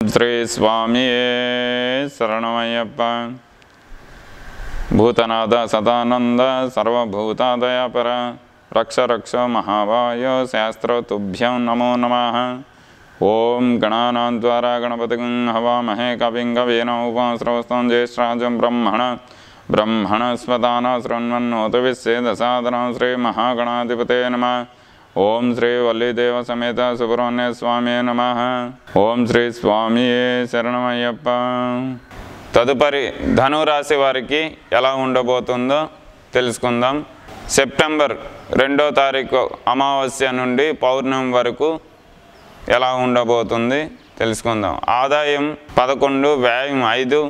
శ్రీ స్వామి శరణమయ్యప్ప. భూతనాథ సదానంద సర్వభూతాదయాపర రక్ష రక్ష మహావాయో శాస్త్రతుభ్యం నమో నమః. ఓం గణానాద్వారా గణపతిం హవామహే కవిం కవీన ఉపాస్రవస్తం జ్యేష్ఠరాజం బ్రహ్మణస్పదాన శృణ్వన్నోత విశ్వేదసాదనం శ్రీ మహాగణాధిపతే నమః. ఓం శ్రీ వల్లీదేవ సమేత సుబ్రహ్మణ్య స్వామి నమః. ఓం శ్రీ స్వామి శరణమయ్యప్ప. తదుపరి ధనురాశి వారికి ఎలా ఉండబోతుందో తెలుసుకుందాం. సెప్టెంబర్ 2వ తారీఖు అమావాస్య నుండి పౌర్ణమి వరకు ఎలా ఉండబోతుంది తెలుసుకుందాం. ఆదాయం 11, వ్యయం 5,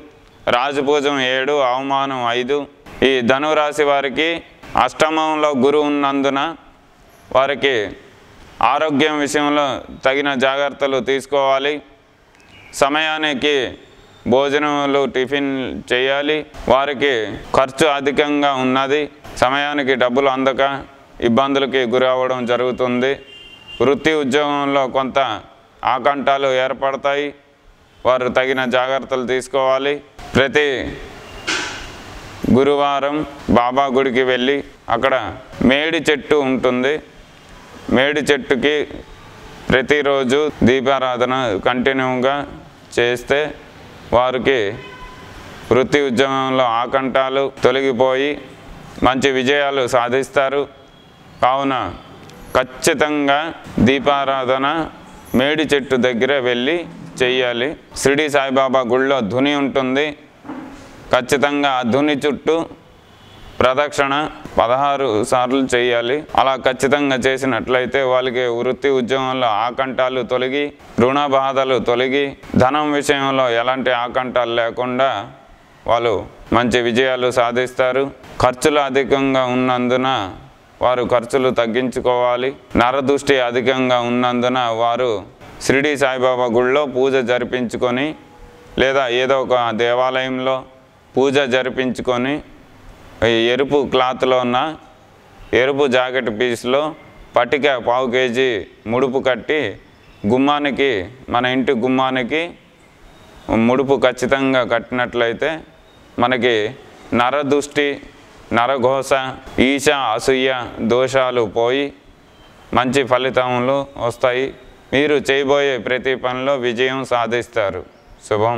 రాజపూజం 7, అవమానం 5. ఈ ధనురాశి వారికి అష్టమంలో గురువు ఉన్నందున వారికి ఆరోగ్యం విషయంలో తగిన జాగ్రత్తలు తీసుకోవాలి. సమయానికి భోజనాలు టిఫిన్ చేయాలి. వారికి ఖర్చు అధికంగా ఉన్నది. సమయానికి డబ్బులు అందక ఇబ్బందులకి గురి అవ్వడం జరుగుతుంది. వృత్తి ఉద్యోగంలో కొంత ఆకంఠాలు ఏర్పడతాయి. వారు తగిన జాగ్రత్తలు తీసుకోవాలి. ప్రతి గురువారం బాబా గుడికి వెళ్ళి అక్కడ మేడి చెట్టు ఉంటుంది. మేడి చెట్టుకి ప్రతిరోజు దీపారాధన కంటిన్యూగా చేస్తే వారికి వృత్తి ఉద్యోగంలో ఆకంఠాలు తొలగిపోయి మంచి విజయాలు సాధిస్తారు. కావున ఖచ్చితంగా దీపారాధన మేడి చెట్టు దగ్గర వెళ్ళి చెయ్యాలి. షిరిడి సాయిబాబా గుళ్ళో ధుని ఉంటుంది. ఖచ్చితంగా ఆ ధుని చుట్టూ ప్రదక్షిణ 16 సార్లు చేయాలి. అలా ఖచ్చితంగా చేసినట్లయితే వాళ్ళకి వృత్తి ఉద్యోగంలో ఆకంఠాలు తొలగి, రుణ బాధలు తొలగి, ధనం విషయంలో ఎలాంటి ఆకంఠాలు లేకుండా వాళ్ళు మంచి విజయాలు సాధిస్తారు. ఖర్చులు అధికంగా ఉన్నందున వారు ఖర్చులు తగ్గించుకోవాలి. నరదృష్టి అధికంగా ఉన్నందున వారు షిరిడి సాయిబాబా గుళ్ళో పూజ జరిపించుకొని లేదా ఏదో ఒక దేవాలయంలో పూజ జరిపించుకొని ఎరుపు క్లాత్లో ఉన్న ఎరుపు జాకెట్ పీస్లో పట్టిక 1/4 కేజీ ముడుపు కట్టి గుమ్మానికి, మన ఇంటి గుమ్మానికి ముడుపు ఖచ్చితంగా కట్టినట్లయితే మనకి నరదృష్టి, నరఘోష, ఈశ, అసూయ దోషాలు పోయి మంచి ఫలితములు వస్తాయి. మీరు చేయబోయే ప్రతి పనిలో విజయం సాధిస్తారు. శుభం.